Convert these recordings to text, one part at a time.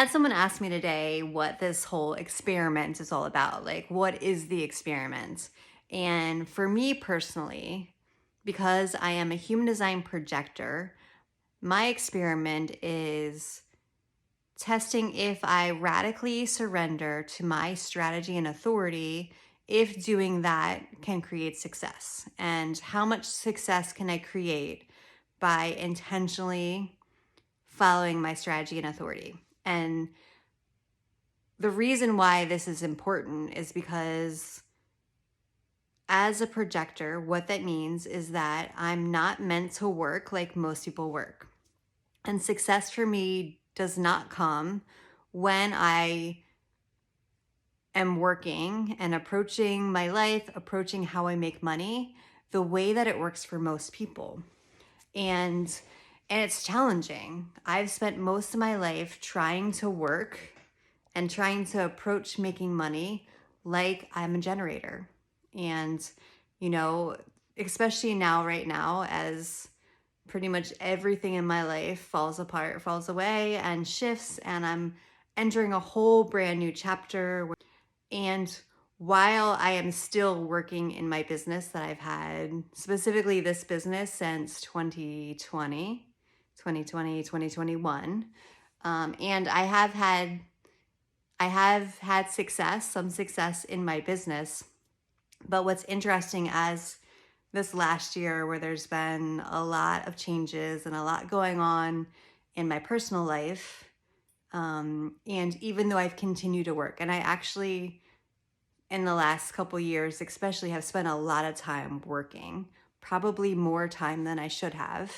had someone ask me today what this whole experiment is all about. Like, what is the experiment? And for me personally, because I am a human design projector, my experiment is testing if I radically surrender to my strategy and authority, if doing that can create success, and how much success can I create by intentionally following my strategy and authority. And the reason why this is important is because as a projector, what that means is that I'm not meant to work like most people work. And success for me does not come when I am working and approaching my life, approaching how I make money, the way that it works for most people. And it's challenging. I've spent most of my life trying to work and trying to approach making money like I'm a generator. And, you know, especially now, right now, as pretty much everything in my life falls apart, falls away, and shifts, and I'm entering a whole brand new chapter. And while I am still working in my business that I've had, specifically this business since 2021, and I have had success, some success in my business. But what's interesting as this last year, where there's been a lot of changes and a lot going on in my personal life, and even though I've continued to work, and I actually, in the last couple years especially, have spent a lot of time working, probably more time than I should have,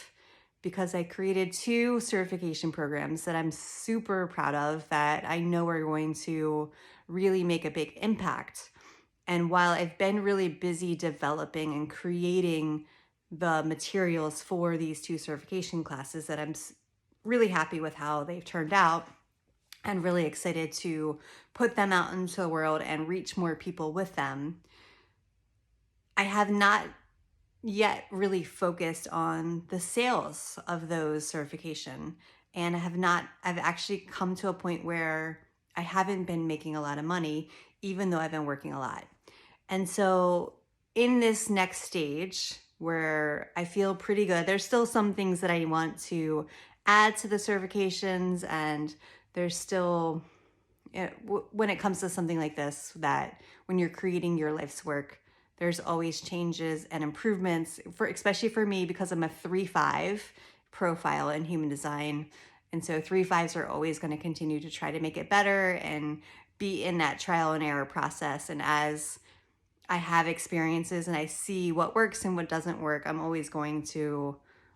because I created 2 certification programs that I'm super proud of, that I know are going to really make a big impact. And while I've been really busy developing and creating the materials for these 2 certification classes, that I'm really happy with how they've turned out and really excited to put them out into the world and reach more people with them, I have not yet really focused on the sales of those certification. And I've actually come to a point where I haven't been making a lot of money, even though I've been working a lot. And so in this next stage where I feel pretty good, there's still some things that I want to add to the certifications, and there's still, when it comes to something like this, that when you're creating your life's work, there's always changes and improvements, especially for me, because I'm a 3-5 profile in human design. And so 3-5s are always going to continue to try to make it better and be in that trial and error process. And as I have experiences and I see what works and what doesn't work, I'm always going to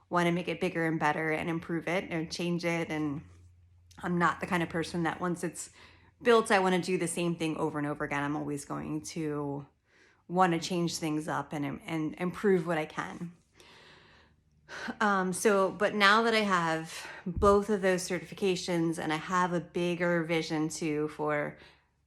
want to make it bigger and better and improve it and change it. And I'm not the kind of person that once it's built, I want to do the same thing over and over again. I'm always going to want to change things up and improve what I can. But now that I have both of those certifications, and I have a bigger vision too for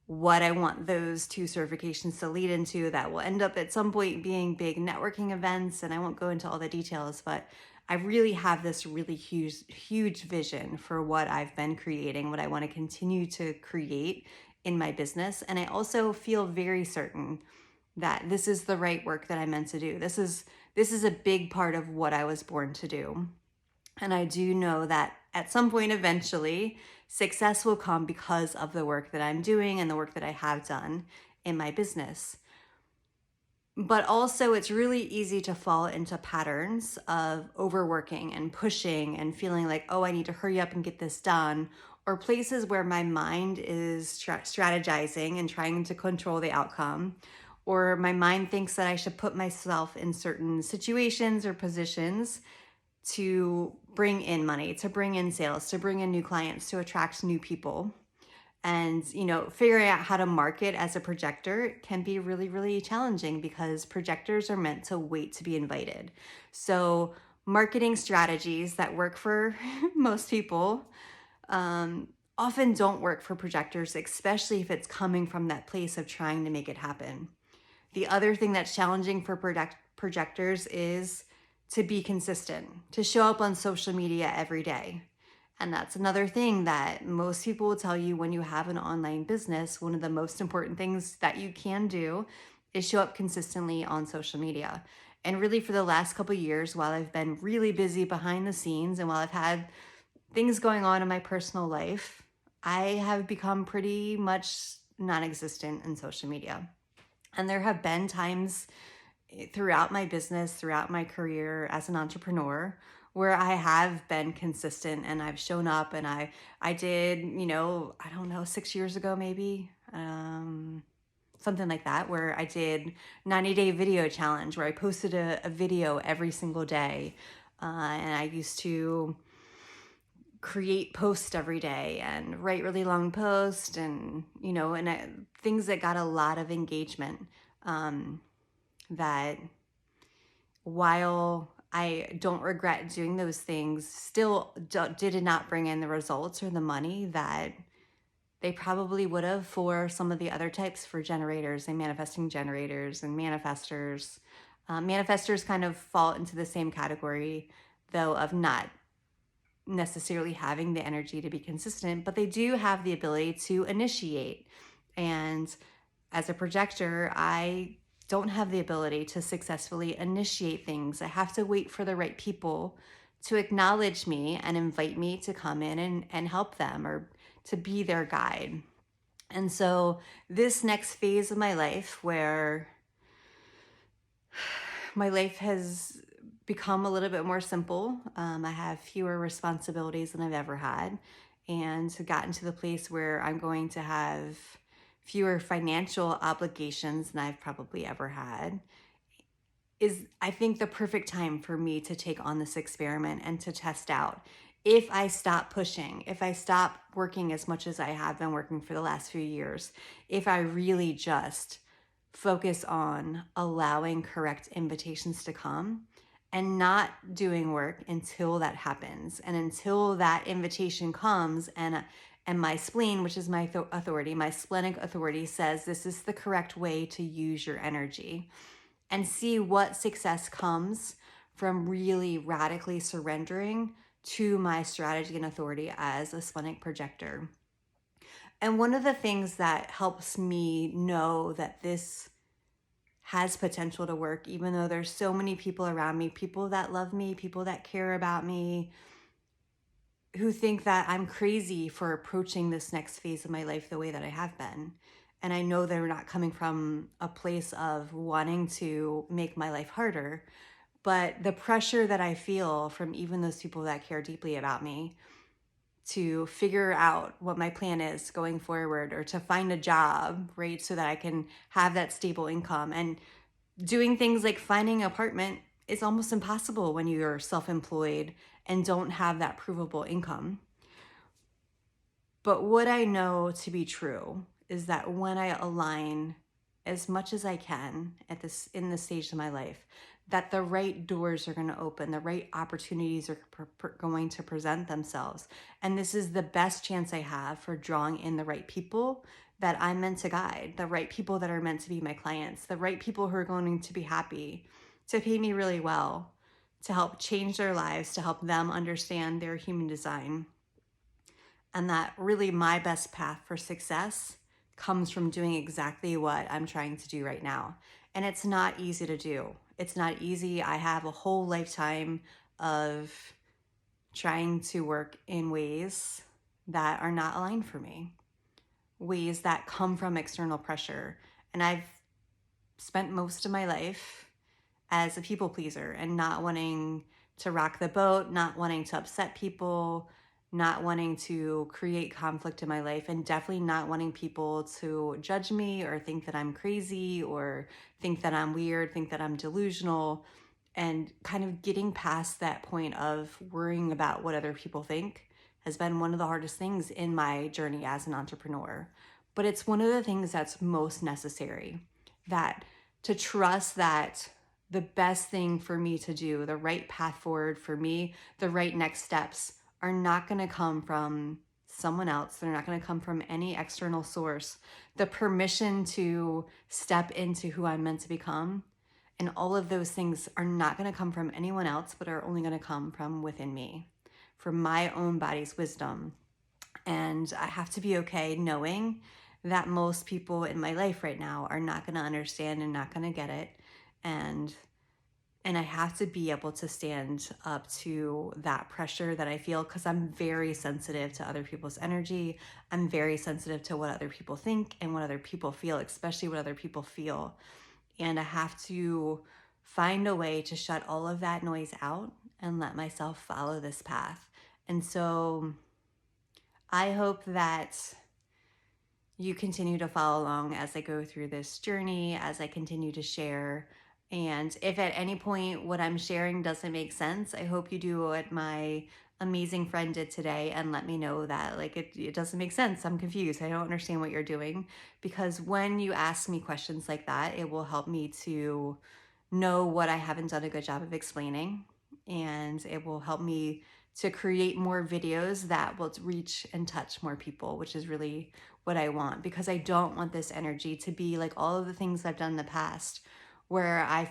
what I want those 2 certifications to lead into, that will end up at some point being big networking events, and I won't go into all the details, but I really have this really huge vision for what I've been creating, what I want to continue to create in my business. And I also feel very certain that this is the right work that I'm meant to do. This is a big part of what I was born to do. And I do know that at some point, eventually, success will come because of the work that I'm doing and the work that I have done in my business. But also, it's really easy to fall into patterns of overworking and pushing and feeling like, oh, I need to hurry up and get this done, or places where my mind is strategizing and trying to control the outcome, or my mind thinks that I should put myself in certain situations or positions to bring in money, to bring in sales, to bring in new clients, to attract new people. And, figuring out how to market as a projector can be really, really challenging, because projectors are meant to wait to be invited. So marketing strategies that work for most people often don't work for projectors, especially if it's coming from that place of trying to make it happen. The other thing that's challenging for projectors is to be consistent, to show up on social media every day. And that's another thing that most people will tell you when you have an online business. One of the most important things that you can do is show up consistently on social media. And really, for the last couple of years, while I've been really busy behind the scenes and while I've had things going on in my personal life, I have become pretty much non existent in social media. And there have been times throughout my business, throughout my career as an entrepreneur, where I have been consistent and I've shown up, and I did, I don't know, 6 years ago maybe, something like that, where I did 90-day video challenge where I posted a video every single day. And I used to create posts every day and write really long posts, and things that got a lot of engagement. That while I don't regret doing those things, still did not bring in the results or the money that they probably would have for some of the other types, for generators and manifesting generators and manifestors. Manifestors kind of fall into the same category, though, of not necessarily having the energy to be consistent, but they do have the ability to initiate. And as a projector, I don't have the ability to successfully initiate things. I have to wait for the right people to acknowledge me and invite me to come in and help them, or to be their guide. And so this next phase of my life, where my life has become a little bit more simple, I have fewer responsibilities than I've ever had, and gotten to the place where I'm going to have fewer financial obligations than I've probably ever had, is, I think, the perfect time for me to take on this experiment and to test out. If I stop pushing, if I stop working as much as I have been working for the last few years, if I really just focus on allowing correct invitations to come and not doing work until that happens, and until that invitation comes, and my spleen, which is my authority, my splenic authority, says this is the correct way to use your energy, and see what success comes from really radically surrendering to my strategy and authority as a splenic projector. And one of the things that helps me know that this has potential to work, even though there's so many people around me, people that love me, people that care about me, who think that I'm crazy for approaching this next phase of my life the way that I have been. And I know they're not coming from a place of wanting to make my life harder, but the pressure that I feel from even those people that care deeply about me to figure out what my plan is going forward, or to find a job, right, so that I can have that stable income. And doing things like finding an apartment is almost impossible when you're self-employed and don't have that provable income. But what I know to be true is that when I align as much as I can in this stage of my life, that the right doors are going to open, the right opportunities are going to present themselves. And this is the best chance I have for drawing in the right people that I'm meant to guide, the right people that are meant to be my clients, the right people who are going to be happy to pay me really well, to help change their lives, to help them understand their human design. And that really my best path for success comes from doing exactly what I'm trying to do right now. And it's not easy to do. It's not easy. I have a whole lifetime of trying to work in ways that are not aligned for me, ways that come from external pressure. And I've spent most of my life as a people pleaser and not wanting to rock the boat, not wanting to upset people, not wanting to create conflict in my life, and definitely not wanting people to judge me or think that I'm crazy or think that I'm weird, think that I'm delusional, and kind of getting past that point of worrying about what other people think has been one of the hardest things in my journey as an entrepreneur. But it's one of the things that's most necessary, that to trust that the best thing for me to do, the right path forward for me, the right next steps, are not going to come from someone else. They're not going to come from any external source. The permission to step into who I'm meant to become and all of those things are not going to come from anyone else, but are only going to come from within me, for my own body's wisdom. And I have to be okay knowing that most people in my life right now are not going to understand and not going to get it. And I have to be able to stand up to that pressure that I feel, because I'm very sensitive to other people's energy. I'm very sensitive to what other people think and what other people feel, especially what other people feel. And I have to find a way to shut all of that noise out and let myself follow this path. And so I hope that you continue to follow along as I go through this journey, as I continue to share. And if at any point what I'm sharing doesn't make sense, I hope you do what my amazing friend did today and let me know that like it doesn't make sense. I'm confused. I don't understand what you're doing. Because when you ask me questions like that, it will help me to know what I haven't done a good job of explaining. And it will help me to create more videos that will reach and touch more people, which is really what I want, because I don't want this energy to be like all of the things I've done in the past where I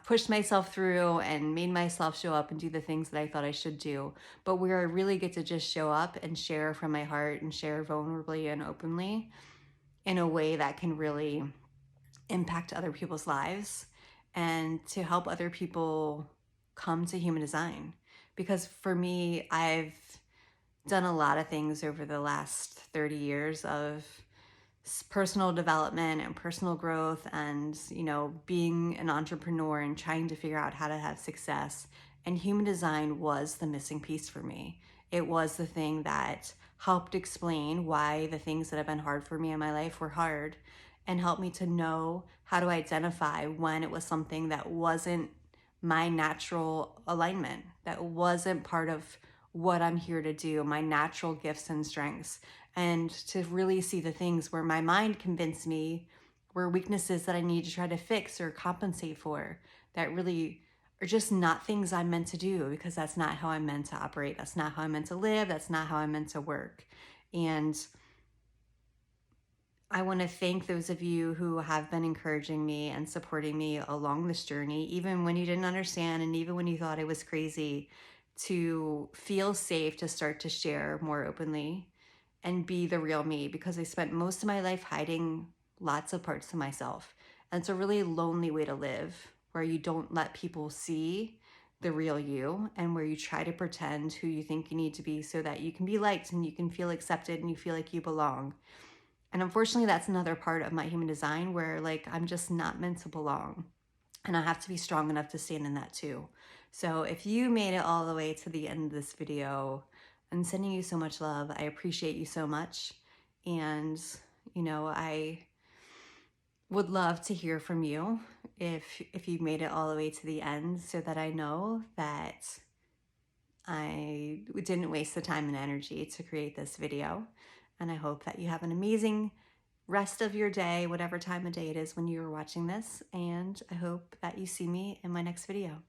pushed myself through and made myself show up and do the things that I thought I should do, but where I really get to just show up and share from my heart and share vulnerably and openly in a way that can really impact other people's lives and to help other people come to human design. Because for me, I've done a lot of things over the last 30 years of personal development and personal growth and, being an entrepreneur and trying to figure out how to have success. And human design was the missing piece for me. It was the thing that helped explain why the things that have been hard for me in my life were hard, and helped me to know how to identify when it was something that wasn't my natural alignment, that wasn't part of what I'm here to do, my natural gifts and strengths, and to really see the things where my mind convinced me were weaknesses that I need to try to fix or compensate for, that really are just not things I'm meant to do, because that's not how I'm meant to operate. That's not how I'm meant to live. That's not how I'm meant to work. And I want to thank those of you who have been encouraging me and supporting me along this journey, even when you didn't understand and even when you thought I was crazy, to feel safe to start to share more openly and be the real me, because I spent most of my life hiding lots of parts of myself. And it's a really lonely way to live, where you don't let people see the real you and where you try to pretend who you think you need to be so that you can be liked and you can feel accepted and you feel like you belong. And unfortunately, that's another part of my human design where like I'm just not meant to belong. And I have to be strong enough to stand in that too. So if you made it all the way to the end of this video, I'm sending you so much love. I appreciate you so much. And, I would love to hear from you if you made it all the way to the end, so that I know that I didn't waste the time and energy to create this video. And I hope that you have an amazing rest of your day, whatever time of day it is when you are watching this. And I hope that you see me in my next video.